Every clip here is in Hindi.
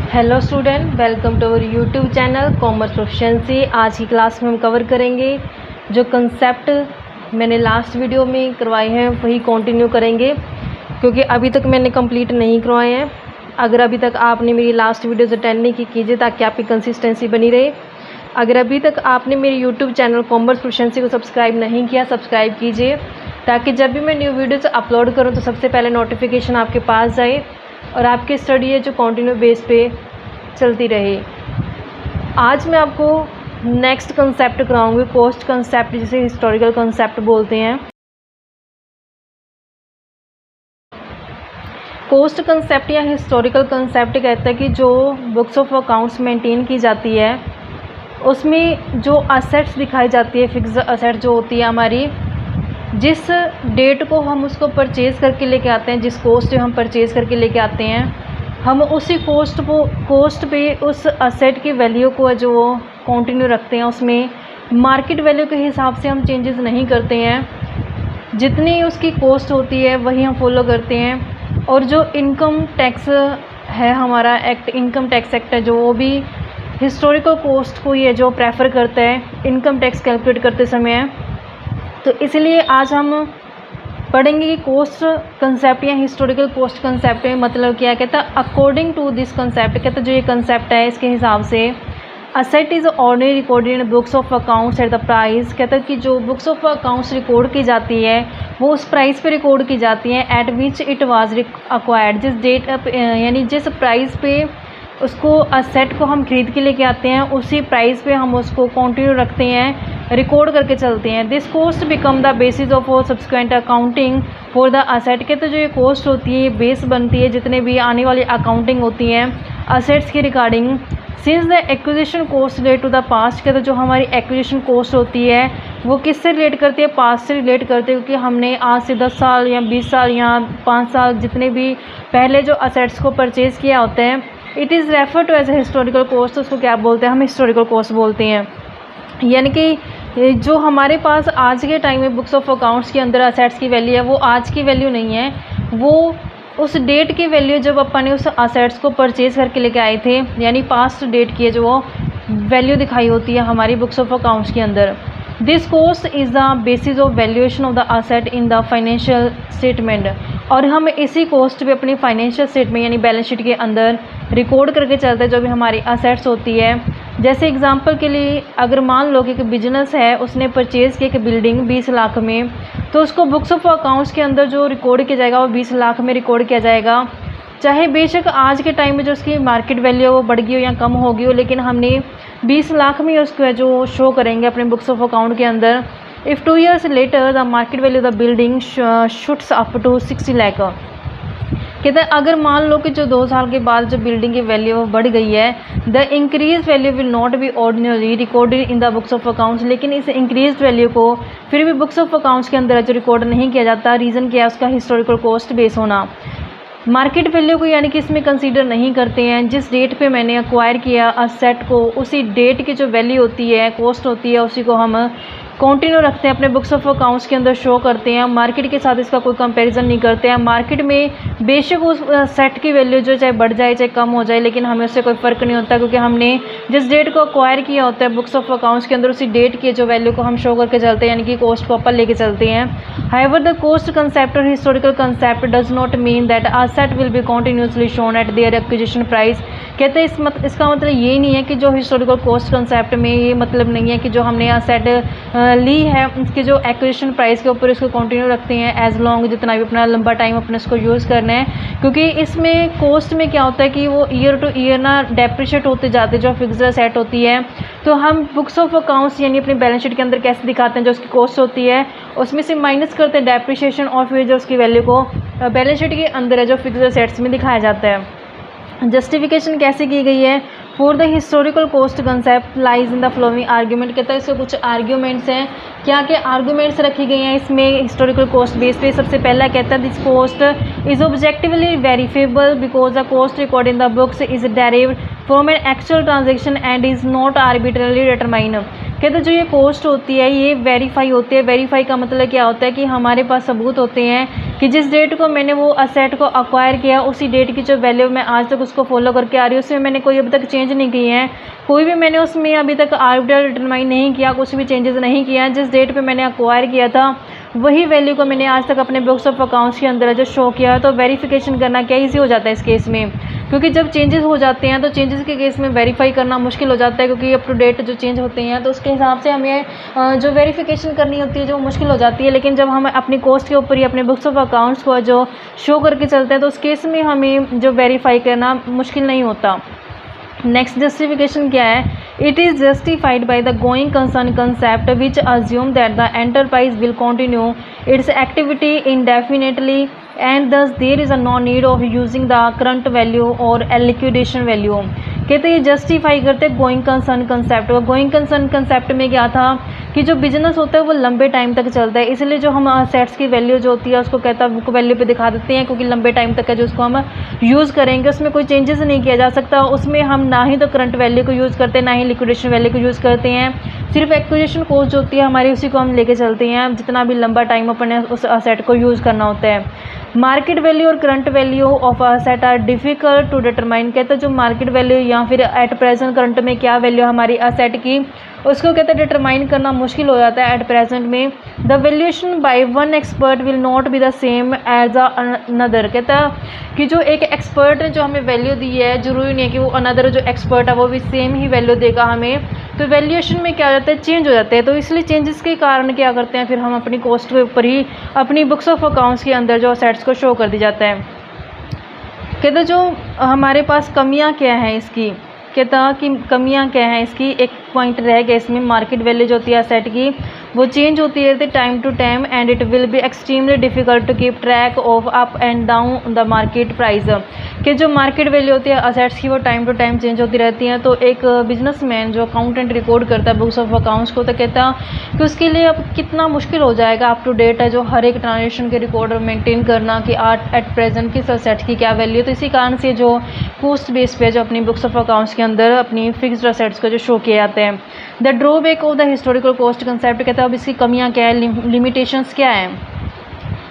Hello student, welcome to our YouTube channel commerce proficiency. आज की क्लास में हम कवर करेंगे जो कंसेप्ट मैंने लास्ट वीडियो में करवाए हैं वही कंटिन्यू करेंगे, क्योंकि अभी तक मैंने कंप्लीट नहीं करवाए हैं। अगर अभी तक आपने मेरी लास्ट वीडियोज़ अटेंड नहीं की, कीजिए ताकि आपकी कंसिस्टेंसी बनी रहे। अगर अभी तक आपने मेरे यूट्यूब चैनल कॉमर्स प्रोफिशिएंसी को सब्सक्राइब नहीं किया, सब्सक्राइब कीजिए ताकि जब भी मैं न्यू वीडियोज़ अपलोड करूँ तो सबसे पहले नोटिफिकेशन आपके पास जाए और आपकी स्टडी है जो कंटिन्यू बेस पे चलती रहे। आज मैं आपको नेक्स्ट कंसेप्ट कराऊंगी, कॉस्ट कंसेप्ट, जिसे हिस्टोरिकल कंसेप्ट बोलते हैं। कॉस्ट कंसेप्ट या हिस्टोरिकल कंसेप्ट कहता है कि जो बुक्स ऑफ अकाउंट्स मेंटेन की जाती है उसमें जो असेट्स दिखाई जाती है, फिक्स्ड असेट जो होती है हमारी, जिस डेट को हम उसको परचेज़ करके लेके आते हैं, जिस कॉस्ट से हम परचेज़ करके लेके आते हैं, हम उसी कॉस्ट पे उस असेट की वैल्यू को जो कंटिन्यू रखते हैं। उसमें मार्केट वैल्यू के हिसाब से हम चेंजेस नहीं करते हैं, जितनी उसकी कॉस्ट होती है वही हम फॉलो करते हैं। और जो इनकम टैक्स है हमारा एक्ट, इनकम टैक्स एक्ट है, जो वो भी हिस्टोरिकल कॉस्ट को ये जो प्रेफर करता है इनकम टैक्स कैलकुलेट करते समय। तो इसलिए आज हम पढ़ेंगे कि कॉस्ट कंसेप्ट या हिस्टोरिकल कॉस्ट कंसेप्ट में मतलब क्या कहता है। अकॉर्डिंग टू दिस कंसेप्ट, कहता है जो ये कंसेप्ट है इसके हिसाब से asset is ordinary recorded in books of accounts at the price. कहता है कि जो बुक्स ऑफ अकाउंट्स रिकॉर्ड की जाती है वो उस प्राइस पे रिकॉर्ड की जाती हैं eight which it was acquired, जिस डेट यानी जिस प्राइस पे उसको असेट को हम खरीद के लेके आते हैं उसी प्राइस पे हम उसको कंटिन्यू रखते हैं, रिकॉर्ड करके चलते हैं। This cost become the basis of subsequent accounting for the asset. कहते जो ये कॉस्ट होती है ये बेस बनती है जितने भी आने वाली अकाउंटिंग होती हैं असेट्स की regarding. Since the acquisition cost relate to the past, कहते जो हमारी एक्विजिशन कॉस्ट होती है वो किससे रिलेट करती है, पास्ट से रिलेट करती है, क्योंकि हमने आज से 10 साल या 20 साल या 5 साल जितने भी पहले जो असेट्स को परचेज़ किया होता है, it is refer to as a historical cost. उसको क्या बोलते हैं, हम हिस्टोरिकल कॉस्ट बोलते हैं। यानी कि जो हमारे पास आज के टाइम में बुक्स ऑफ अकाउंट्स के अंदर असेट्स की वैल्यू है वो आज की वैल्यू नहीं है, वो उस डेट की वैल्यू जब अपन ने उस असेट्स को परचेज़ करके लेके आए थे, यानी पास्ट डेट की है जो वो वैल्यू दिखाई होती है हमारी बुक्स ऑफ अकाउंट्स के अंदर। This cost is the basis of valuation of the asset in the financial statement. और हम इसी कॉस्ट पे अपनी फाइनेंशियल स्टेटमेंट यानी बैलेंस शीट के अंदर रिकॉर्ड करके चलते हैं जो भी हमारी असेट्स होती है। जैसे एग्जांपल के लिए अगर मान लो कि एक बिजनेस है, उसने परचेज़ की एक बिल्डिंग 20 लाख में, तो उसको बुक्स ऑफ अकाउंट्स के अंदर जो रिकॉर्ड किया जाएगा वो 20 लाख में रिकॉर्ड किया जाएगा। चाहे बेशक आज के टाइम में जो उसकी मार्केट वैल्यू वो बढ़ गई हो या कम हो गई हो, लेकिन हमने 20 लाख में उसको जो शो करेंगे अपने बुक्स ऑफ अकाउंट के अंदर। If 2 years later the market value the building shoots up to 60 lakh. कहते हैं अगर मान लो कि जो 2 साल के बाद जो बिल्डिंग की वैल्यू बढ़ गई है, the increase value will not B ordinary recorded in the books of accounts. लेकिन इस इंक्रीज वैल्यू को फिर भी बुक्स ऑफ अकाउंट्स के अंदर जो रिकॉर्ड नहीं किया जाता, रीज़न क्या है, उसका हिस्टोरिकल कॉस्ट बेस होना। मार्केट वैल्यू को यानी कि इसमें कंसीडर नहीं करते हैं। जिस डेट पे मैंने अक्वायर किया असेट को, उसी डेट की जो वैल्यू होती है, कॉस्ट होती है, उसी को हम कंटिन्यू रखते हैं, अपने बुक्स ऑफ अकाउंट्स के अंदर शो करते हैं। मार्केट के साथ इसका कोई कंपैरिजन नहीं करते हैं। मार्केट में बेशक उस सेट की वैल्यू जो चाहे बढ़ जाए चाहे कम हो जाए, लेकिन हमें उससे कोई फ़र्क नहीं होता, क्योंकि हमने जिस डेट को अक्वायर किया होता है बुक्स ऑफ अकाउंट्स के अंदर, उसी डेट की जो वैल्यू को हम शो करके चलते हैं, यानी कि कॉस्ट को ऊपर लेके चलते हैं। हाउएवर द कॉस्ट कंसेप्ट और historical concept does not mean that asset will be continuously shown eight there acquisition price. कहते हैं इसका मतलब ये नहीं है कि जो हिस्टोरिकल कॉस्ट कंसेप्ट में ये मतलब नहीं है कि जो हमने असेट ली है उसके जो एक्विजिशन प्राइस के ऊपर इसको कंटिन्यू रखते हैं एज लॉन्ग, जितना भी अपना लंबा टाइम अपने इसको यूज़ करना है। क्योंकि इसमें कॉस्ट में क्या होता है कि वो ईयर टू ईयर ना डेप्रिशिएट होते जाते हैं जो फिक्स्ड असेट होती है। तो हम बुक्स ऑफ अकाउंट्स यानी अपनी बैलेंस शीट के अंदर कैसे दिखाते हैं, जो उसकी कॉस्ट होती है उसमें से माइनस करते हैं डेप्रिशिएशन, और फिर जो उसकी वैल्यू को बैलेंस शीट के अंदर है जो फिक्स्ड असेट्स में दिखाया जाता है। जस्टिफिकेशन कैसे की गई है, for the historical cost concept lies in the flowing argument. कहता है इसके कुछ आर्ग्यूमेंट्स हैं। क्या क्या आर्ग्यूमेंट्स रखे गए हैं इसमें हिस्टोरिकल कॉस्ट बेस पे। सबसे पहला कहता है this cost is objectively verifiable because the cost record in the books is derived from an actual transaction and is not arbitrarily determine. कहते जो ये कॉस्ट होती है ये वेरीफाई होती है। वेरीफाई का मतलब क्या होता है कि हमारे पास सबूत होते हैं कि जिस डेट को मैंने वो असेट को अक्वायर किया उसी डेट की जो वैल्यू मैं आज तक उसको फॉलो करके आ रही हूँ, उसमें मैंने कोई अभी तक चेंज नहीं किए हैं, कोई भी मैंने उसमें अभी तक आर्बिट्रल डिटरमाइन नहीं किया, कुछ भी चेंजेस नहीं किया। जिस डेट पे मैंने अक्वायर किया था वही वैल्यू को मैंने आज तक अपने बुक्स ऑफ अकाउंट्स के अंदर जो शो किया है। तो वेरिफिकेशन करना क्या ईजी हो जाता है इस केस में, क्योंकि जब चेंजेस हो जाते हैं तो चेंजेस के केस में वेरीफाई करना मुश्किल हो जाता है, क्योंकि अप टू डेट जो चेंज होते हैं तो उसके हिसाब से हमें जो वेरिफिकेशन करनी होती है जो मुश्किल हो जाती है। लेकिन जब हम अपनी कॉस्ट के ऊपर ही अपने बुक्स ऑफ अकाउंट्स को जो शो करके चलते हैं तो उस केस में हमें जो वेरीफाई करना मुश्किल नहीं होता। नेक्स्ट जस्टिफिकेशन क्या है, it is justified by the going concern concept which assume that the enterprise will continue its activity indefinitely and thus there is a no need of using the current value और लिक्विडेशन वैल्यू। कहते ये जस्टिफाई करते गोइंग कंसर्न कंसेप्ट। और गोइंग कंसर्न कंसेप्ट में क्या था कि जो बिजनेस होता है वो लंबे टाइम तक चलता है, इसलिए जो हम असेट्स की वैल्यू जो होती है उसको कहता है बुक वैल्यू पे दिखा देते हैं, क्योंकि लंबे टाइम तक है जो उसको हम यूज़ करेंगे उसमें कोई चेंजेस नहीं किया जा सकता। उसमें हम ना ही तो करंट वैल्यू को यूज़ करते हैं ना ही लिक्विडेशन वैल्यू को यूज़ करते हैं, सिर्फ एक्विजिशन कॉस्ट जो होती है हमारी उसी को हम लेके चलते हैं जितना भी लंबा टाइम अपने उस असेट को यूज़ करना होता है। मार्केट वैल्यू और current value of asset are difficult to determine. कहते हैं जो मार्केट वैल्यू या फिर एट प्रेजेंट करंट में क्या वैल्यू हमारी असेट की उसको कहते हैं डिटरमाइन करना मुश्किल हो जाता है एट प्रेजेंट में। The valuation by one expert will not be the same as another. कहता है कि जो एक एक्सपर्ट ने जो हमें वैल्यू दी है जरूरी नहीं है कि वो अनदर जो एक्सपर्ट है वो भी सेम ही वैल्यू देगा हमें। तो वैल्यूएशन में क्या हो जाता है चेंज हो जाते हैं। तो इसलिए चेंजेस के कारण क्या करते हैं फिर हम अपनी कॉस्ट के ऊपर ही अपनी बुक्स ऑफ अकाउंट्स के अंदर जो असेट्स को शो कर दी जाता है। कहते जो हमारे पास कमियां क्या हैं इसकी, कहता कि कमियां क्या हैं इसकी, एक पॉइंट रह गया इसमें, मार्केट वैल्यू जो होती है असेट की वो चेंज होती रहती है time to time and it will be extremely difficult to keep track of up and down the market price. कि जो मार्केट वैल्यू होती है असेट्स की वो टाइम टू टाइम चेंज होती रहती हैं। तो एक बिजनेसमैन जो अकाउंटेंट रिकॉर्ड करता है बुक्स ऑफ अकाउंट्स को तो कहता कि उसके लिए अब कितना मुश्किल हो जाएगा अप टू डेट है जो हर एक ट्रांजेक्शन के रिकॉर्ड मेंटेन करना कि एट प्रेजेंट किस असेट की क्या वैल्यू। तो इसी कारण से जो कॉस्ट बेस पे जो अपनी बुक्स ऑफ अकाउंट्स के अंदर अपनी फिक्स्ड असेट्स को जो शो किए जाते हैं। The drawback of the historical cost concept, कहता है अब इसकी कमियां क्या है, लिमिटेशंस क्या है।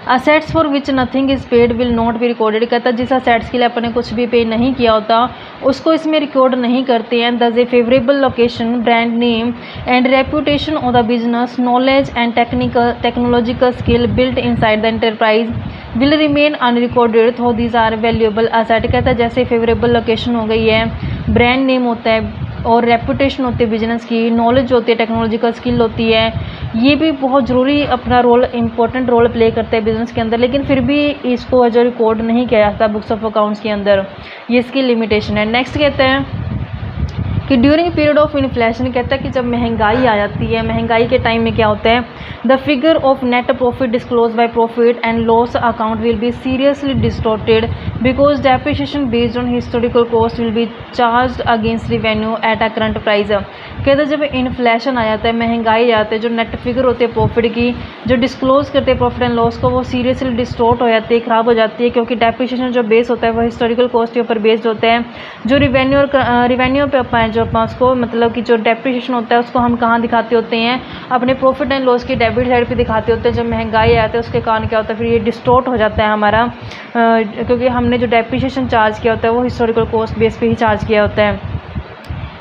Assets for which nothing is paid will not be recorded. कहता है जिस असेट्स के लिए अपने कुछ भी पे नहीं किया होता उसको इसमें रिकॉर्ड नहीं करते हैं। Thus a favourable location brand name and reputation of the business knowledge and technological skill built inside the enterprise will remain unrecorded though these are valuable asset. कहता है जैसे फेवरेबल लोकेशन हो गई है, ब्रांड नेम होता है और रेपुटेशन होती है बिजनेस की, नॉलेज होती है, टेक्नोलॉजिकल स्किल होती है, ये भी बहुत ज़रूरी अपना रोल इंपॉर्टेंट रोल प्ले करते हैं बिजनेस के अंदर। लेकिन फिर भी इसको जो रिकॉर्ड नहीं किया जाता बुक्स ऑफ अकाउंट्स के अंदर, ये इसकी लिमिटेशन है। नेक्स्ट कहते हैं कि ड्यूरिंग पीरियड ऑफ इन्फ्लेशन, कहता है कि जब महंगाई आ जाती है, महंगाई के टाइम में क्या होता है, the figure of net profit disclose by profit and loss account will be seriously distorted because depreciation based on historical cost will be charge against revenue at a current price. कहते हैं जब इन्फ्लेशन आ जाता है, महंगाई आ जाती है, जो नेट फिगर होती है प्रॉफिट की जो डिस्क्लोज करते हैं प्रॉफिट एंड लॉस को वो सीरियसली डिस्टॉर्ट हो जाती है, ख़राब हो जाती है, क्योंकि डेप्रिसिएशन जो बेस होता है वो हिस्टोरिकल कॉस्ट के ऊपर बेस्ड होता है। जो रिवेन्यू और रिवेन्यू पे अपन जो अपन उसको मतलब कि जो डेप्रिसिएशन होता है उसको हम कहाँ दिखाते होते हैं, अपने प्रॉफिट एंड लॉस की डेबिट साइड पे दिखाते होते हैं। जब महंगाई आती है उसके कारण क्या होता है फिर ये डिस्टॉर्ट हो जाता है हमारा, क्योंकि हमने जो डेप्रिसिएशन चार्ज किया होता है वो हिस्टोरिकल कॉस्ट बेस पे ही चार्ज किया होता है।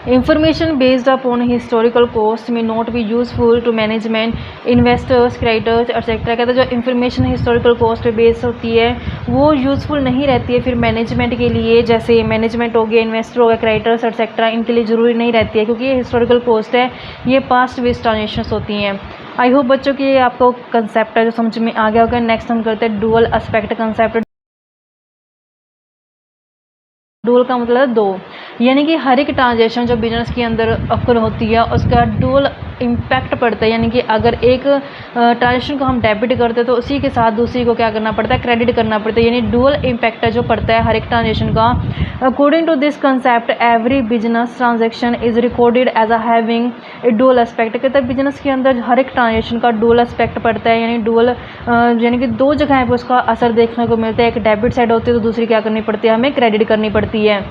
Information based upon historical cost may not be useful to management, investors, creditors, etc. कहते हैं जो इन्फॉर्मेशन हिस्टोरिकल कॉस्ट पे बेस होती है वो यूज़फुल नहीं रहती है फिर मैनेजमेंट के लिए, जैसे मैनेजमेंट हो गया, इन्वेस्टर हो गया, क्रेडिटर्स एक्सेट्रा, इनके लिए ज़रूरी नहीं रहती है क्योंकि ये हिस्टोरिकल कॉस्ट है, ये पास्ट बेस्ड ट्रांजेक्शंस होती हैं। आई होप बच्चों की ये आपको कंसेप्ट है जो समझ में आ गया होगा। नेक्स्ट हम करते हैं डुअल एस्पेक्ट कंसेप्ट। डुअल का मतलब है दो, यानी कि हर एक ट्रांजेक्शन जो बिजनेस के अंदर अक्र होती है उसका डुअल इम्पैक्ट पड़ता है। यानी कि अगर एक ट्रांजेक्शन को हम डेबिट करते हैं तो उसी के साथ दूसरी को क्या करना पड़ता है, क्रेडिट करना पड़ता है, यानी डुअल इम्पैक्ट है जो पड़ता है हर एक ट्रांजेक्शन का। According to this concept every business transaction is recorded as a having a dual aspect. कहते हैं बिजनेस के अंदर हर एक ट्रांजेक्शन का डुअल एस्पेक्ट पड़ता है, यानी डुअल यानी कि दो जगह पर उसका असर देखने को मिलता है, एक डेबिट साइड होती है तो दूसरी क्या करनी पड़ती है, हमें क्रेडिट करनी पड़ती है।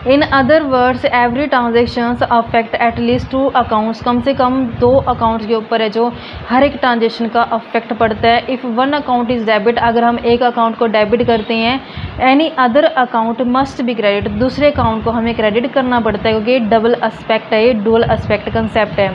In other words every transactions affect at least 2 accounts, कम से कम 2 अकाउंट्स के ऊपर है जो हर एक ट्रांजेक्शन का अफेक्ट पड़ता है। If one account is debit, अगर हम एक अकाउंट को डेबिट करते हैं, any other account must be credit, दूसरे अकाउंट को हमें क्रेडिट करना पड़ता है क्योंकि डबल एस्पेक्ट है, ये डुअल एस्पेक्ट कंसेप्ट है।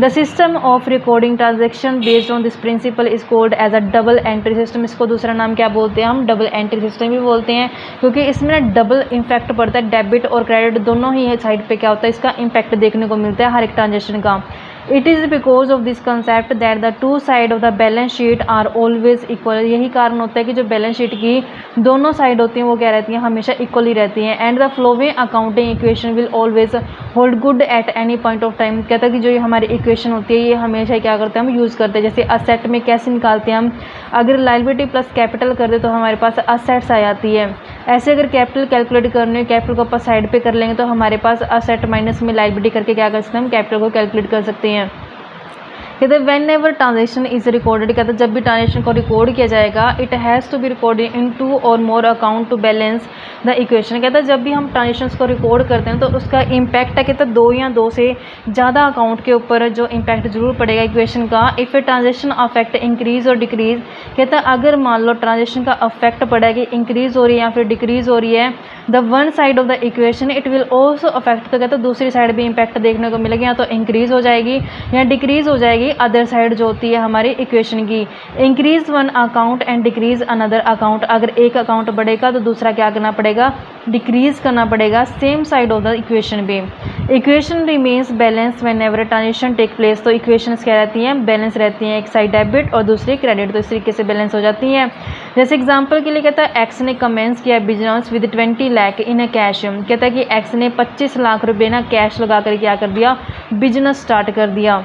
The system of recording transaction based on this principle is called as a double entry system. इसको दूसरा नाम क्या बोलते हैं हम? डबल एंट्री सिस्टम भी बोलते हैं, क्योंकि इसमें ना डबल इम्पैक्ट पड़ता है, डेबिट और क्रेडिट दोनों ही साइड पे क्या होता है, इसका इम्पैक्ट देखने को मिलता है हर एक ट्रांजेक्शन का। It is because of this concept that the two side of the balance sheet are always equal. यही कारण होता है कि जो बैलेंस शीट की दोनों साइड होती हैं वो क्या रहती हैं, हमेशा इक्वल ही रहती हैं। And the flowing accounting equation will always hold good at any point of time. कहता है कि जो ये हमारी इक्वेशन होती है ये हमेशा क्या करते हैं, हम यूज़ करते हैं। जैसे असेट में कैसे निकालते हैं हम, अगर लायबिलिटी प्लस कैपिटल कर दे तो हमारे पास असेट्स आ जाती है। ऐसे अगर कैपिटल कैलकुलेट करनी है, कैपिटल को अपन साइड पे कर लेंगे तो हमारे पास असेट माइनस में लायबिलिटी करके क्या कर सकते हैं, हम कैपिटल को कैलकुलेट कर सकते हैं। कहते हैं whenever transaction is recorded, कहते हैं जब भी ट्रांजेक्शन को रिकॉर्ड किया जाएगा, it has to be recorded in 2 और more account to balance the equation. कहता है जब भी हम ट्रांजेक्शन्स को रिकॉर्ड करते हैं तो उसका इम्पैक्ट है, कहते हैं 2 या 2 से ज़्यादा अकाउंट के ऊपर जो इम्पैक्ट जरूर पड़ेगा इक्वेशन का। If a transaction affect increase और डिक्रीज, कहता है अगर मान लो ट्रांजेक्शन का अफेक्ट पड़ा है कि इंक्रीज हो रही है या फिर डिक्रीज हो रही है, the one side of the equation it will also affect, तो कहते हैं दूसरी साइड भी इम्पैक्ट देखने को मिलेगी, या तो इंक्रीज हो जाएगी या डिक्रीज हो जाएगी अदर साइड जो होती है हमारी इक्वेशन की। Increase one account and decrease another account, अगर एक अकाउंट बढ़ेगा तो दूसरा क्या करना पड़ेगा, डिक्रीज करना पड़ेगा same side of the equation पे। Equation remains balance whenever transaction take place, तो इक्वेशंस क्या रहती हैं, बैलेंस रहती हैं, एक साइड डेबिट और दूसरी क्रेडिट, तो इस तरीके से बैलेंस हो जाती हैं। जैसे एग्जांपल के लिए कहता है एक्स ने कमेंस किया business with 20 lakh in A cash, कहता है कि एक्स ने 25 लाख रुपये ना कैश लगा कर क्या कर दिया, बिजनेस स्टार्ट कर दिया।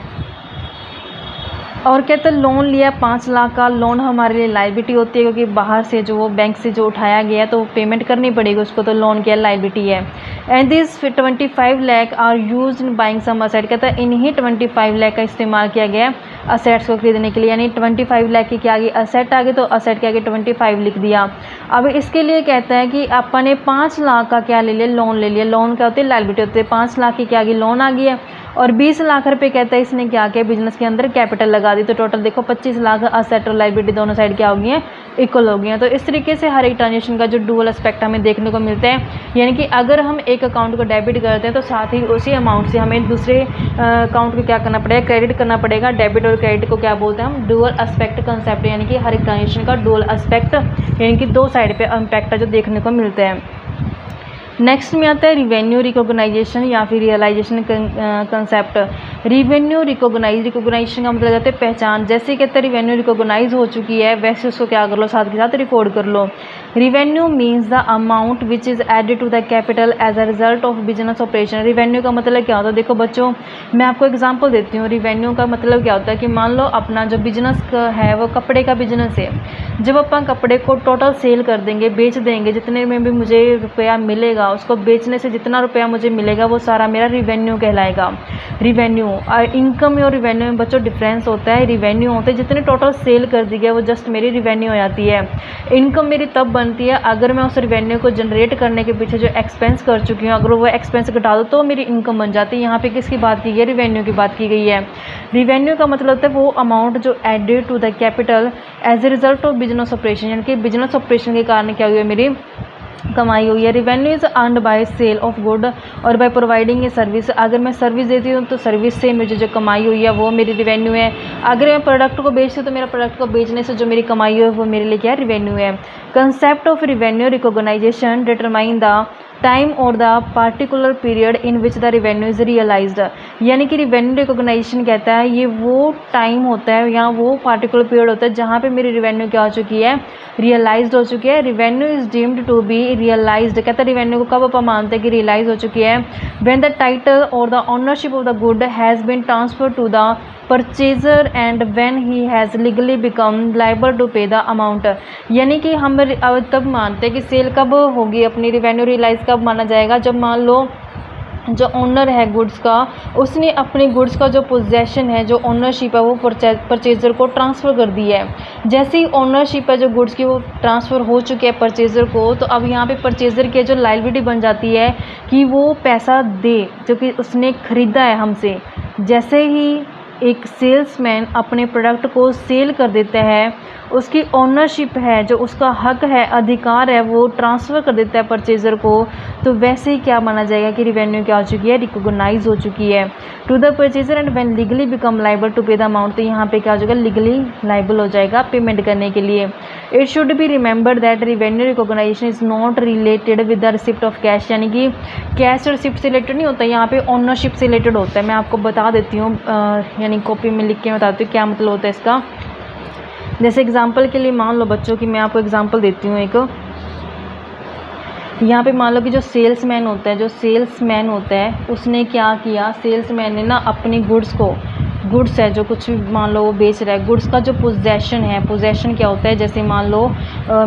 और कहते हैं लोन लिया 5 लाख का, लोन हमारे लिए लायबिलिटी होती है क्योंकि बाहर से जो वो बैंक से जो उठाया गया है तो पेमेंट करनी पड़ेगी उसको, तो लोन क्या लायबिलिटी है। And this 25 lakh are use in buying some asset, कहता है इन्हीं 25 लाख का इस्तेमाल किया गया असेट्स को खरीदने के लिए, यानी 25 लाख की क्या आ गई, असेट आ गई, तो असेट के आगे 25 लिख दिया। अब इसके लिए कहता है कि अपन ने 5 लाख का क्या ले लिया, लोन ले लिया। लोन क्या होती है, लायबिलिटी होती है। 5 लाख की क्या आ गई, लोन आ गई है, और 20 लाख रुपए कहता है इसने क्या किया, बिजनेस के अंदर कैपिटल लगा दी, तो टोटल देखो 25 लाख असेट और लायबिलिटी दोनों साइड क्या हो गई हैं, इक्वल हो गई हैं। तो इस तरीके से हर एक ट्रांजेक्शन का जो डुअल एस्पेक्ट हमें देखने को मिलता है, यानी कि अगर हम एक अकाउंट को डेबिट करते हैं तो साथ ही उसी अमाउंट से हमें दूसरे अकाउंट को क्या करना पड़ेगा, क्रेडिट करना पड़ेगा। डेबिट और क्रेडिट को क्या बोलते हैं हम, डुअल एस्पेक्ट कंसेप्ट, यानी कि हर एक ट्रांजेक्शन का डुअल एस्पेक्ट, यानी कि 2 साइड पे इम्पैक्ट जो देखने को मिलता है। नेक्स्ट में आता है रिवेन्यू रिकॉग्नाइजेशन या फिर रियलाइजेशन कंसेप्ट। रिवेन्यू रिकॉग्नाइजेशन का मतलब कहते हैं पहचान। जैसे कहते हैं रिवेन्यू रिकॉग्नाइज हो चुकी है वैसे उसको क्या कर लो, साथ के साथ रिकॉर्ड कर लो। Revenue means the amount which is added to the capital as a result of business operation. Revenue का मतलब क्या होता है, देखो बच्चों मैं आपको एग्जांपल देती हूँ। रिवेन्यू का मतलब क्या होता है कि मान लो अपना जो बिजनेस है वो कपड़े का बिजनेस है, जब अपन कपड़े को टोटल सेल कर देंगे, बेच देंगे, जितने में भी मुझे रुपया मिलेगा, उसको बेचने से जितना रुपया मुझे मिलेगा वो सारा मेरा रिवेन्यू कहलाएगा। रिवेन्यू इनकम और रिवेन्यू में बच्चों डिफरेंस होता है। रिवेन्यू होते हैं जितने टोटल सेल कर दी गया वो जस्ट मेरी रिवेन्यू हो जाती है। इनकम मेरी तब बनती है अगर मैं उस रिवेन्यू को जनरेट करने के पीछे जो एक्सपेंस कर चुकी हूँ, अगर वो एक्सपेंस घटा दो तो मेरी इनकम बन जाती है। यहाँ पे किसकी बात की गई है, रिवेन्यू की बात की गई है। रिवेन्यू का मतलब होता है वो अमाउंट जो added to the capital as a result of business operation, यानी कि बिजनेस ऑपरेशन के कारण क्या हुई है, मेरी कमाई हुई है। Revenue is earned by sale of good और बाय प्रोवाइडिंग ए सर्विस। अगर मैं सर्विस देती हूँ तो सर्विस से मुझे जो कमाई हुई है वो मेरी रिवेन्यू है। अगर मैं प्रोडक्ट को बेचती हूँ तो मेरा प्रोडक्ट को बेचने से जो मेरी कमाई हुई है वो मेरे लिए क्या है, रिवेन्यू है। Concept of revenue recognization determine the time और the particular period in which the revenue is realised, यानी कि रिवेन्यू रिकॉग्नाइजेशन कहता है ये वो टाइम होता है या वो पार्टिकुलर पीरियड होता है जहाँ पे मेरी रिवेन्यू क्या हो चुकी है, रियलाइज्ड हो चुकी है। Revenue is deemed to be realized, कहता है रिवेन्यू को कब अपन मानते हैं कि रियलाइज हो चुकी है, व्हेन द टाइटल और the ownership of the good has been transfer to the purchaser and when he has legally become liable to pay the amount, यानी कि हम तब मानते हैं कि सेल कब होगी अपनी, रिवेन्यू रियलाइज कब माना जाएगा, जब मान लो जो ओनर है गुड्स का, उसने अपने गुड्स का जो पोजेसन है, जो ओनरशिप है, वो परचेज़र को ट्रांसफ़र कर दी है। जैसे ही ओनरशिप है जो गुड्स की वो ट्रांसफ़र हो चुकी है परचेज़र को, तो अब यहाँ पे परचेज़र की जो लायबिलिटी बन जाती है कि वो पैसा दे जो कि उसने ख़रीदा है हमसे। जैसे ही एक सेल्समैन अपने प्रोडक्ट को सेल कर देता है, उसकी ओनरशिप है, जो उसका हक है, अधिकार है, वो ट्रांसफ़र कर देता है परचेज़र को, तो वैसे ही क्या माना जाएगा कि रिवेन्यू क्या हो चुकी है, रिकॉग्नाइज हो चुकी है to the purchaser and when legally become liable to pay the amount. तो यहाँ पे क्या हो जाएगा, लीगली लाइबल हो जाएगा पेमेंट करने के लिए। It should be remembered that revenue recognisation is not related with the receipt of cash, यानी कि कैश रिसिप्ट से रिलेटेड नहीं होता, यहाँ पे ओनरशिप से रिलेटेड होता है। मैं आपको बता देती हूँ, यानी कॉपी में लिख के बताती हूँ क्या मतलब होता है इसका। जैसे एग्जांपल के लिए मान लो बच्चों की मैं आपको एग्जांपल देती हूँ एक। यहाँ पे मान लो कि जो सेल्समैन होता है उसने क्या किया, सेल्समैन ने ना अपनी गुड्स है जो कुछ भी मान लो वो बेच रहा है, गुड्स का जो पोजेसन है, पोजेसन क्या होता है, जैसे मान लो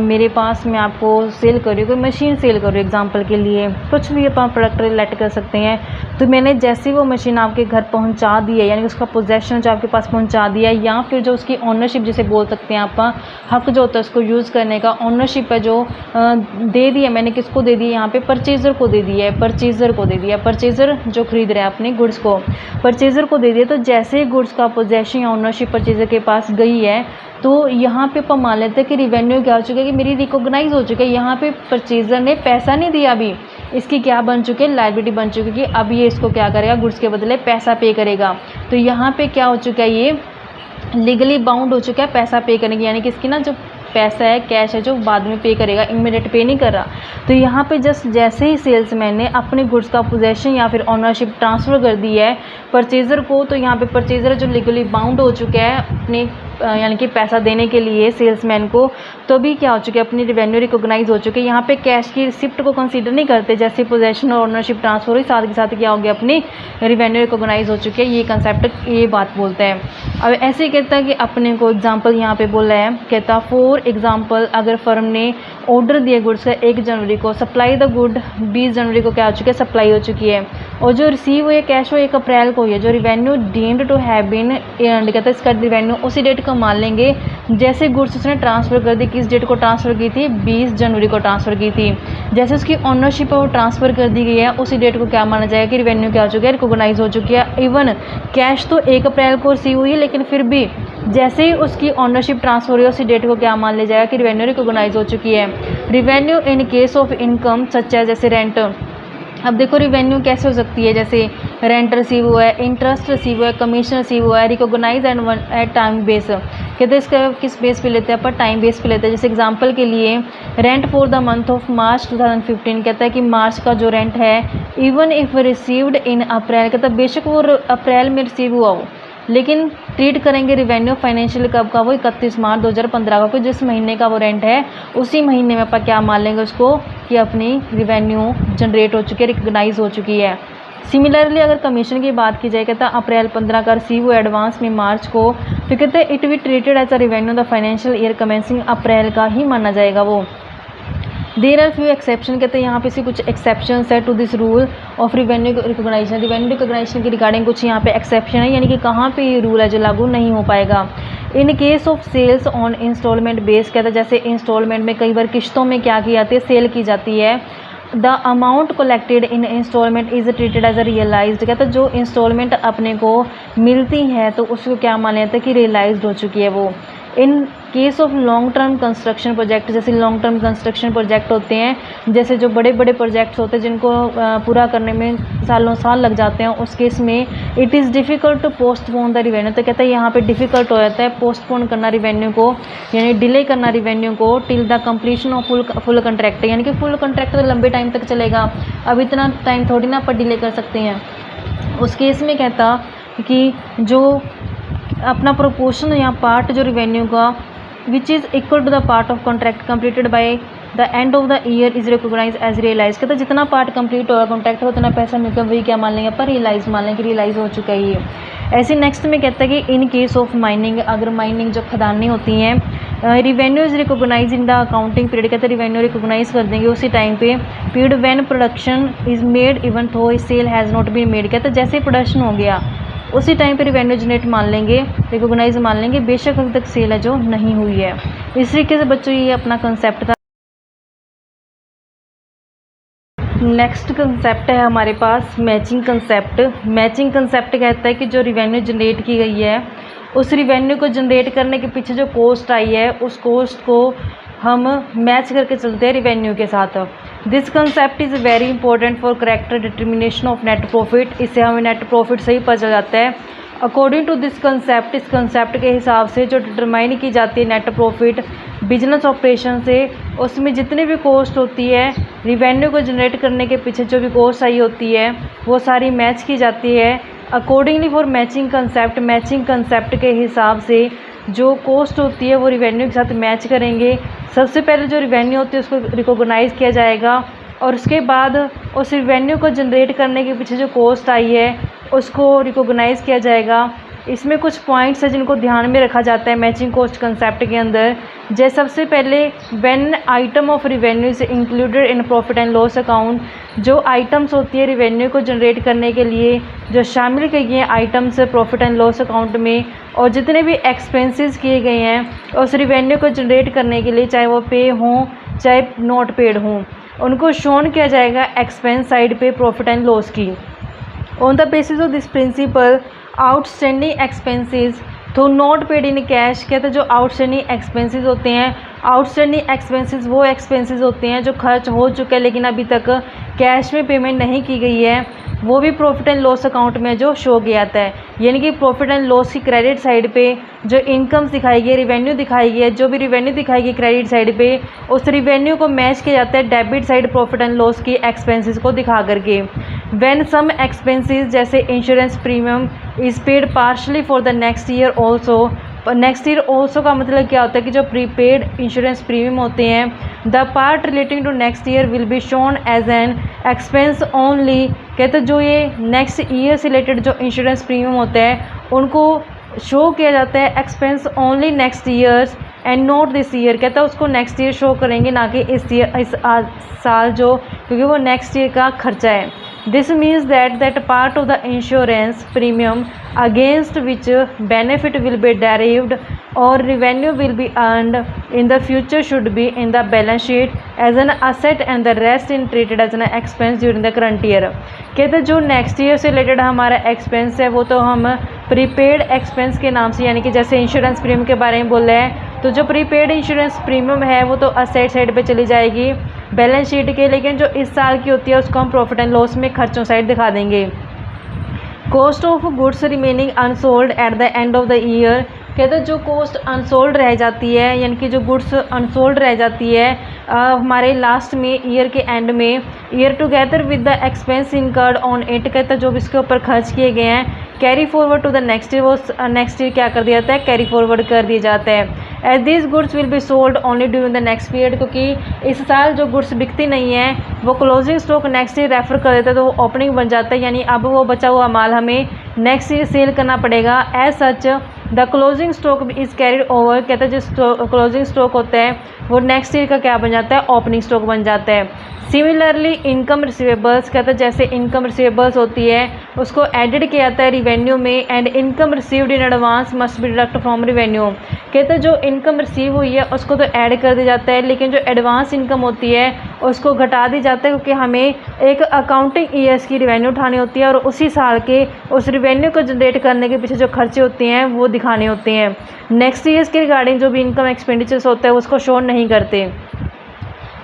मेरे पास मैं आपको सेल कर रही हूँ, कोई मशीन सेल कर रही हूँ एग्जांपल के लिए, कुछ भी अपना प्रोडक्ट रिलेट कर सकते हैं। तो मैंने जैसे वो मशीन आपके घर पहुँचा दी है, यानी उसका पोजेसन जो आपके पास पहुँचा दिया है, या फिर जो उसकी ओनरशिप जिसे बोल सकते हैं आप, हक जो होता है उसको यूज़ करने का, ओनरशिप है जो दे दी है मैंने, किसको दे दी है यहाँ पे, परचेज़र को दे दी है, परचेज़र जो खरीद रहा है अपने गुड्स को, परचेज़र को दे दिया। तो जैसे गुड्स का पोजेसन या ओनरशिप परचेज़र के पास गई है, तो यहाँ पे अपन मान लेते हैं कि रिवेन्यू क्या हो चुका है, कि मेरी रिकॉग्नाइज हो चुका है। यहाँ पे परचेज़र ने पैसा नहीं दिया, अभी इसकी क्या बन चुकी है, लायबिलिटी बन चुकी है कि अब ये इसको क्या करेगा, गुड्स के बदले पैसा पे करेगा। तो यहाँ पे क्या हो चुका है, ये लीगली बाउंड हो चुका है पैसा पे करने की, यानी कि इसकी ना जो पैसा है, कैश है, जो बाद में पे करेगा, इमीडिएट पे नहीं कर रहा। तो यहाँ पे जैसे ही सेल्समैन ने अपने गुड्स का पोजेसन या फिर ओनरशिप ट्रांसफ़र कर दी है परचेज़र को, तो यहाँ पे परचेज़र जो लीगली बाउंड हो चुका है अपने यानी कि पैसा देने के लिए सेल्समैन को, तो भी क्या हो चुकी है, अपनी रिवेन्यू रिकॉग्नाइज हो चुकी है। यहाँ पे कैश की रिसिप्ट को कंसीडर नहीं करते, जैसे पोजेसन और ओनरशिप ट्रांसफर हुई, साथ के साथ क्या हो गया, अपनी रिवेन्यू रिकॉग्नाइज हो चुकी है। ये कंसेप्ट ये बात बोलता है। अब ऐसे ही कहता है कि अपने को एग्जाम्पल यहाँ पे बोला है, कहता फॉर एग्जाम्पल अगर फर्म ने ऑर्डर दिया गुड्स का 1 जनवरी को, सप्लाई द गुड 20 जनवरी को क्या हो चुकी है, सप्लाई हो चुकी है, और जो रिसीव हुई है कैश वो 1 अप्रैल को हुई है। जो revenue deemed to have been earned, कहता है इसका रिवेन्यू उसी डेट को मान लेंगे जैसे गुड्स उसने ट्रांसफ़र कर दी। किस डेट को ट्रांसफ़र की थी, 20 जनवरी को ट्रांसफ़र की थी। जैसे उसकी ओनरशिप है वो ट्रांसफ़र कर दी गई है, उसी डेट को क्या माना जाएगा कि रिवेन्यू क्या हो चुकी है, रिकॉग्नाइज हो चुकी है। इवन कैश तो 1 अप्रैल को रिसीव हुई है, लेकिन फिर भी जैसे ही उसकी ओनरशिप ट्रांसफर हुई उसी डेट को क्या मान लिया जाएगा कि रिवेन्यू रिकॉग्नाइज हो चुकी है। Revenue in case of income सच है, जैसे रेंट। अब देखो रिवेन्यू कैसे हो सकती है, जैसे रेंट रिसीव हुआ है, इंटरेस्ट रिसीव हुआ है, कमीशन रिसीव हुआ है, recognize and at time base. कहते हैं इसका किस बेस पे लेते हैं, पर टाइम बेस पे लेते हैं। जैसे एग्जांपल के लिए rent for the month of March 2015, कहता है कि मार्च का जो रेंट है, इवन इफ रिसीव्ड इन अप्रैल, कहता है बेशक वो अप्रैल में रिसीव हुआ हो, लेकिन ट्रीट करेंगे रिवेन्यू फाइनेंशियल कब का, वो 31 मार्च 2015 का, जिस महीने का वो रेंट है उसी महीने में अपन क्या मान लेंगे उसको कि अपनी रिवेन्यू जनरेट हो चुकी है, रिकॉग्नाइज हो चुकी है। सिमिलरली अगर कमीशन की बात की जाए, कहता है अप्रैल 15 का रिसीव हुआ एडवांस में मार्च को, तो कहते हैं it be treated as a revenue the financial year commencing April का ही माना जाएगा वो। देयर आर फ्यू एक्सेप्शन, कहते हैं यहाँ पे से कुछ एक्सेप्शंस है to this rule of revenue recognisation. Revenue recognisation के रिगार्डिंग कुछ यहाँ पे एक्सेप्शन है, यानी कि कहाँ पे ये रूल है जो लागू नहीं हो पाएगा। In case of sales on instalment base, कहते हैं जैसे इंस्टॉलमेंट में कई बार किश्तों में क्या की जाती है, सेल की जाती है। The amount collected in instalment is treated as a realized, कहते हैं जो इंस्टॉलमेंट अपने को मिलती है तो उसको क्या माना जाता है कि रियलाइज्ड हो चुकी है वो। इन case of long term construction project, जैसे लॉन्ग टर्म कंस्ट्रक्शन प्रोजेक्ट होते हैं, जैसे जो बड़े बड़े प्रोजेक्ट्स होते हैं जिनको पूरा करने में सालों साल लग जाते हैं, उस केस में it is difficult to postpone the revenue, तो कहता है यहाँ पे डिफ़िकल्ट हो जाता है पोस्टपोन करना रिवेन्यू को, यानी डिले करना रिवेन्यू को till the completion of full contract, यानी कि फुल कंट्रैक्ट तो लंबे टाइम तक चलेगा, अब इतना टाइम थोड़ी ना पर डिले कर सकते हैं। उस केस में कहता कि जो अपना प्रोपोर्शन या पार्ट जो रिवेन्यू का which is equal to the part of contract completed by the end of the year is recognise as realise. कहते जितना पार्ट कंप्लीट होगा कॉन्ट्रैक्ट हो उतना पैसा मिलकर वही क्या मान लेंगे, पर रियलाइज मान लेंगे, रियलाइज हो चुका है ये। ऐसे नेक्स्ट में कहता है कि इन केस ऑफ माइनिंग, अगर माइनिंग जो खदानें होती हैं, revenue is recognise in the accounting period. कहते हैं रिवेन्यू रिकोगनाइज कर देंगे उसी टाइम पे, period when production is made even though sale has not been made. कहते हैं जैसे प्रोडक्शन हो गया उसी टाइम पे रिवेन्यू जनरेट मान लेंगे, रिकोगनाइज मान लेंगे, बेशक अभी तक सेल है जो नहीं हुई है। इस तरीके से बच्चों ये अपना कंसेप्ट था। नेक्स्ट कंसेप्ट है हमारे पास मैचिंग कंसेप्ट। मैचिंग कंसेप्ट कहता है कि जो रिवेन्यू जनरेट की गई है उस रिवेन्यू को जनरेट करने के पीछे जो कॉस्ट आई है उस कॉस्ट को हम मैच करके चलते हैं रिवेन्यू के साथ। This concept is very important for character determination of net profit. इससे हमें नेट प्रॉफिट सही पता चल जाता है। अकॉर्डिंग टू दिस कंसेप्ट, इस कंसेप्ट के हिसाब से जो डिटरमाइन की जाती है नेट प्रॉफिट बिजनेस ऑपरेशन से, उसमें जितनी भी कॉस्ट होती है रिवेन्यू को जनरेट करने के पीछे जो भी कॉस्ट आई होती है वो सारी मैच की जाती है। Accordingly for matching concept, matching concept के हिसाब से जो कॉस्ट होती है वो रिवेन्यू के साथ मैच करेंगे। सबसे पहले जो रिवेन्यू होती है उसको रिकॉग्नाइज किया जाएगा और उसके बाद उस रिवेन्यू को जनरेट करने के पीछे जो कॉस्ट आई है उसको रिकॉग्नाइज किया जाएगा। इसमें कुछ पॉइंट्स हैं जिनको ध्यान में रखा जाता है मैचिंग कॉस्ट कंसेप्ट के अंदर। जैसे सबसे पहले when item of revenue is included in profit and loss account, जो आइटम्स होती है रिवेन्यू को जनरेट करने के लिए जो शामिल की गई हैं items profit and loss account में, और जितने भी एक्सपेंसेस किए गए हैं उस रिवेन्यू को जनरेट करने के लिए, चाहे वो पे हों चाहे नॉट पेड हों, उनको शोन किया जाएगा एक्सपेंस साइड पे प्रॉफिट एंड लॉस की। On the basis of this principle outstanding expenses तो नॉट पेड इन कैश। कहते हैं जो आउटस्टैंडिंग एक्सपेंसेस होते हैं, आउटस्टैंडिंग एक्सपेंसेस वो एक्सपेंसेस होते हैं जो खर्च हो चुके हैं लेकिन अभी तक कैश में पेमेंट नहीं की गई है, वो भी प्रॉफिट एंड लॉस अकाउंट में जो शो किया जाता है। यानी कि प्रॉफिट एंड लॉस की क्रेडिट साइड पे जो इनकम्स दिखाई गई है, रिवेन्यू दिखाई गई है, जो भी रिवेन्यू दिखाई गई क्रेडिट साइड पे उस रिवेन्यू को मैच किया जाता है debit side profit and loss की एक्सपेंसेस को दिखा करके। व्हेन सम एक्सपेंसेस जैसे insurance premium is paid partially for the next year also. Next year also का मतलब क्या होता है कि जो प्रीपेड इंश्योरेंस प्रीमियम होते हैं the part relating to next year will be shown as an expense only. कहते हैं जो ये नेक्स्ट ईयर से रिलेटेड जो इंश्योरेंस प्रीमियम होते हैं उनको शो किया जाता है expense only next years and not this year. कहता है उसको नेक्स्ट ईयर शो करेंगे ना कि इस साल जो, क्योंकि वो नेक्स्ट ईयर का खर्चा है। This means that part of the insurance premium against which benefit will be derived or revenue will be earned in the future should be in the balance sheet as an asset and the rest in treated as an expense during the current year। कहते हैं जो नेक्स्ट ईयर से रिलेटेड हमारा एक्सपेंस है वो तो हम प्रीपेड एक्सपेंस के नाम से, यानी कि जैसे इंश्योरेंस प्रीमियम के बारे में बोल रहे हैं, तो जो प्रीपेड इंश्योरेंस प्रीमियम है वो तो असेट साइड पे चली जाएगी बैलेंस शीट के, लेकिन जो इस साल की होती है उसको हम प्रॉफिट एंड लॉस में खर्चों साइड दिखा देंगे। Cost of goods remaining unsold at the end of the year. कहते हैं जो कॉस्ट अनसोल्ड रह जाती है, यानी कि जो गुड्स अनसोल्ड रह जाती है हमारे लास्ट में ईयर के एंड में, year together with the expense incurred on it. कहते हैं जो भी इसके ऊपर खर्च किए गए हैं carry forward to the next year, वो नेक्स्ट ईयर क्या कर दिया जाता है, कैरी फॉरवर्ड कर दिया जाता है। As this goods will be sold only during the next period, क्योंकि इस साल जो गुड्स बिकती नहीं है वो closing stock next year refer कर देता है, तो वो ओपनिंग बन जाता है, यानी अब वो बचा हुआ माल हमें नेक्स्ट ईयर सेल करना पड़ेगा। As such the closing stock is carried over. कहते हैं जो क्लोजिंग स्टॉक होता है वो नेक्स्ट ईयर का क्या बन जाता है, ओपनिंग स्टॉक बन जाता है। सिमिलरली इनकम रिसीवेबल्स, कहते हैं जैसे इनकम रिसीवेबल्स होती है उसको एडिड किया जाता है रिवेन्यू में, and income received in advance must be deduct from revenue. कहते हैं जो इनकम रिसीव हुई है उसको तो ऐड कर दिया जाता है, लेकिन जो एडवांस इनकम होती है उसको घटा दी जाता है, क्योंकि हमें एक अकाउंटिंग ईयर्स की रिवेन्यू उठानी होती है और उसी साल के उस रिवेन्यू को जनरेट करने के पीछे जो खर्चे होते हैं वो दिखाने होते हैं। नेक्स्ट ईयर्स के रिगार्डिंग जो भी इनकम एक्सपेंडिचर्स होता है उसको शो नहीं करते।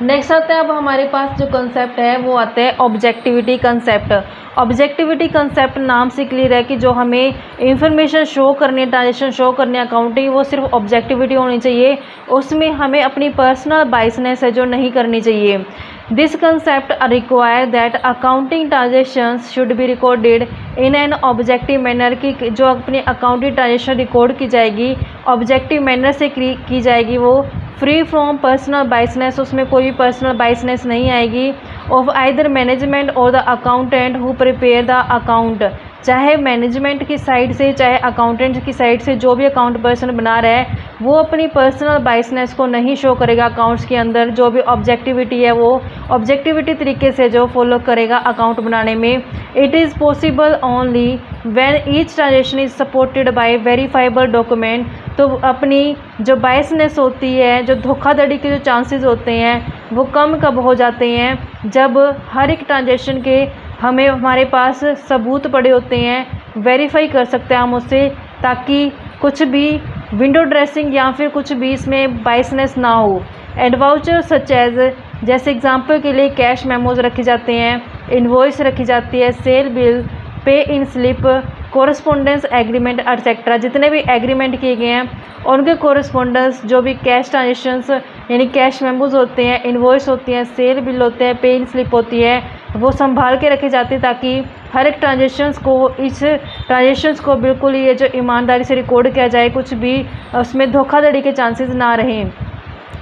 नेक्स्ट आता है अब हमारे पास जो कंसेप्ट है वो आता है ऑब्जेक्टिविटी कंसेप्ट। ऑब्जेक्टिविटी कंसेप्ट नाम से क्लियर है कि जो हमें इंफॉर्मेशन शो करनी है, ट्रांजेक्शन शो करनी है अकाउंटिंग, वो सिर्फ ऑब्जेक्टिविटी होनी चाहिए, उसमें हमें अपनी पर्सनल बाइसनेस है जो नहीं करनी चाहिए। This concept require that accounting transactions should be recorded in an objective manner, की जो अपनी अकाउंटिंग ट्रांजेक्शन रिकॉर्ड की जाएगी ऑब्जेक्टिव मैनर से की जाएगी, वो फ्री फ्रॉम पर्सनल बाइसनेस, उसमें कोई भी पर्सनल बाइसनेस नहीं आएगी। ऑफ आइदर मैनेजमेंट और the accountant who prepare the account, चाहे मैनेजमेंट की साइड से चाहे अकाउंटेंट की साइड से जो भी अकाउंट पर्सन बना रहा है वो अपनी पर्सनल बाइसनेस को नहीं शो करेगा अकाउंट्स के अंदर। जो भी ऑब्जेक्टिविटी है वो ऑब्जेक्टिविटी तरीके से जो फॉलो करेगा अकाउंट बनाने में। It is possible only when each transaction is supported by verifiable document. तो अपनी जो बाइसनेस होती है, जो धोखाधड़ी के जो चांसेस होते हैं वो कम कब हो जाते हैं, जब हर एक ट्रांजेक्शन के हमारे पास सबूत पड़े होते हैं, वेरीफाई कर सकते हैं हम उससे, ताकि कुछ भी विंडो ड्रेसिंग या फिर कुछ भी इसमें बाइसनेस ना हो। एंड वाउचर सच एज, जैसे एग्जांपल के लिए कैश मेमोज रखे जाते हैं, इनवॉइस रखी जाती है, सेल बिल, पे इन स्लिप, कोरस्पोंडेंस एग्रीमेंट एटसेट्रा, जितने भी एग्रीमेंट किए गए हैं उनके कोरस्पोंडेंस, जो भी कैश ट्रांजेक्शन्स यानी कैश मेमोज होते हैं, इनवॉइस होती हैं, सेल बिल होते हैं, पे इन स्लिप होती है, वो संभाल के रखे जाते हैं ताकि हर एक ट्रांजेक्शन्स को बिल्कुल ये जो ईमानदारी से रिकॉर्ड किया जाए, कुछ भी उसमें धोखाधड़ी के चांसेस ना रहें।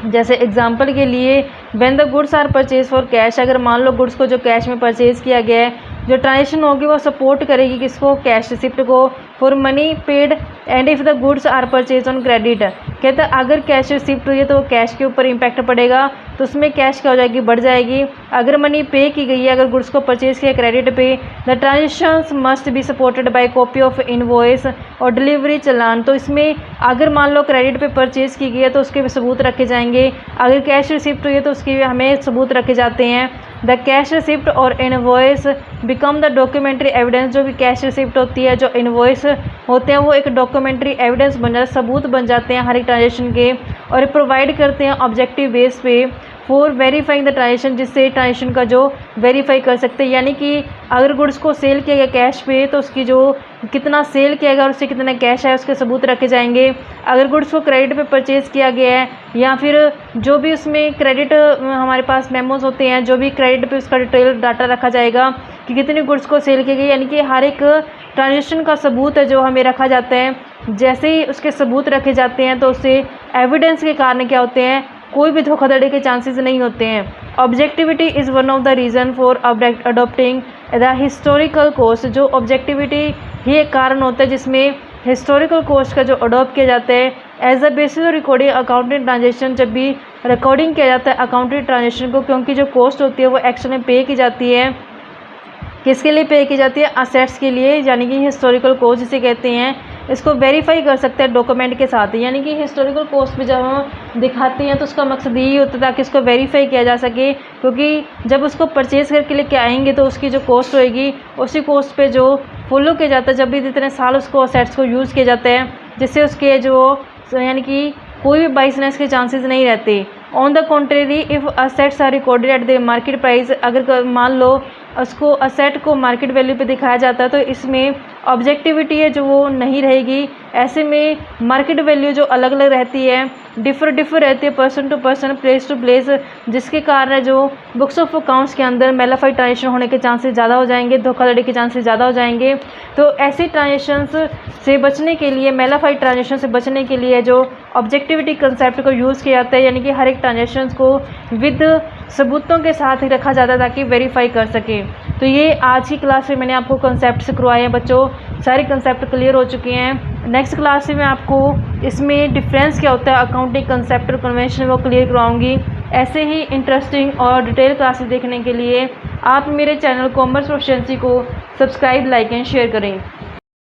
जैसे एग्जांपल के लिए when the goods are purchase for cash, अगर मान लो गुड्स को जो कैश में परचेज किया गया है, जो ट्रांजेक्शन होगी वो सपोर्ट करेगी किसको, कैश रिसिप्ट को, for money paid. And if the goods are purchase on credit, कहते हैं अगर कैश रिसिप्ट हुई है तो कैश के ऊपर इम्पैक्ट पड़ेगा, तो उसमें कैश क्या हो जाएगी, बढ़ जाएगी। अगर मनी पे की गई है, अगर गुड्स को परचेज किया क्रेडिट पे, the transactions must be supported by copy of invoice और डिलीवरी चलान। तो इसमें अगर मान लो क्रेडिट पे परचेज की गई है तो उसके भी सबूत रखे जाएंगे, अगर कैश रिसिप्ट हुई है तो उसके भी हमें सबूत रखे जाते हैं। द कैश रिसिप्ट और invoice become the documentary evidence, जो भी कैश रिसिप्ट होती है, जो इनवॉइस होते हैं, वो एक डॉक्यूमेंट्री एविडेंस बन जाते हैं, सबूत बन जाते हैं हर एक ट्रांजेक्शन के, और प्रोवाइड करते हैं ऑब्जेक्टिव बेस पे फॉर वेरीफाइंग द ट्रांजेक्शन, जिससे ट्रांजेक्शन का जो वेरीफाई कर सकते हैं। यानी कि अगर गुड्स को सेल किया गया कैश पे तो उसकी जो कितना सेल किया गया और उससे कितना कैश है उसके सबूत रखे जाएंगे। अगर गुड्स को क्रेडिट पे परचेज़ किया गया है या फिर जो भी उसमें क्रेडिट हमारे पास मेमोज होते हैं, जो भी क्रेडिट पे उसका डिटेल डाटा रखा जाएगा कि कितनी गुड्स को सेल की गई, यानी कि हर एक ट्रांजेक्शन का सबूत है जो हमें रखा जाता है। जैसे ही उसके सबूत रखे जाते हैं तो उससे एविडेंस के कारण क्या होते हैं, कोई भी धोखाधड़ी के चांसेस नहीं होते हैं। Objectivity is one of the reason for adopting the historical cost, जो ऑब्जेक्टिविटी ही एक कारण होता है जिसमें हिस्टोरिकल कोस्ट का जो अडोप्ट किया जाता है as a basis recording accounting transaction. जब भी रिकॉर्डिंग किया जाता है अकाउंटिंग ट्रांजेक्शन को, क्योंकि जो कॉस्ट होती है वो एक्चुअली में पे की जाती है, किसके लिए पे की जाती है, असेट्स के लिए, यानी कि हिस्टोरिकल कोस्ट जिसे कहते हैं। इसको वेरीफाई कर सकते हैं डॉक्यूमेंट के साथ, यानी कि हिस्टोरिकल कोस्ट पे जब हम दिखाते हैं तो उसका मकसद यही होता है ताकि इसको वेरीफाई किया जा सके, क्योंकि जब उसको परचेज करके लेके आएंगे तो उसकी जो कॉस्ट होएगी उसी कॉस्ट पे जो फॉलो किया जाता है, जब भी जितने साल उसको असेट्स को यूज़ किया जाता है, जिससे उसके जो यानी कि कोई भी बाइसनेस के चांसेस नहीं रहते। On the contrary if assets are recorded at the market price, अगर मान लो उसको असेट को मार्केट वैल्यू पे दिखाया जाता है तो इसमें ऑब्जेक्टिविटी है जो वो नहीं रहेगी। ऐसे में मार्केट वैल्यू जो अलग अलग रहती है, डिफर रहती है person to person, place to place, जिसके कारण जो बुक्स ऑफ अकाउंट्स के अंदर मेलाफाइड ट्रांजेक्शन होने के चांसेस ज़्यादा हो जाएंगे, धोखाधड़ी के चांसेस ज़्यादा हो जाएंगे। तो ऐसी ट्रांजेक्शन्स से बचने के लिए, मेलाफाइड ट्रांजेक्शन से बचने के लिए जो ऑब्जेक्टिविटी कंसेप्ट को यूज़ किया जाता है, यानी कि हर एक ट्रांजेक्शन्स को विद सबूतों के साथ ही रखा जाता है ताकि वेरीफाई कर सके। तो ये आज की क्लास में मैंने आपको कंसेप्ट करवाए हैं बच्चों, सारे कंसेप्ट क्लियर हो चुके हैं। नेक्स्ट क्लास में मैं आपको इसमें डिफरेंस क्या होता है अकाउंटिंग कंसेप्ट और कन्वेंशन वो क्लियर करवाऊंगी। ऐसे ही इंटरेस्टिंग और डिटेल क्लासेस देखने के लिए आप मेरे चैनल कॉमर्स प्रोफिशिएंसी को सब्सक्राइब, लाइक एंड शेयर करें।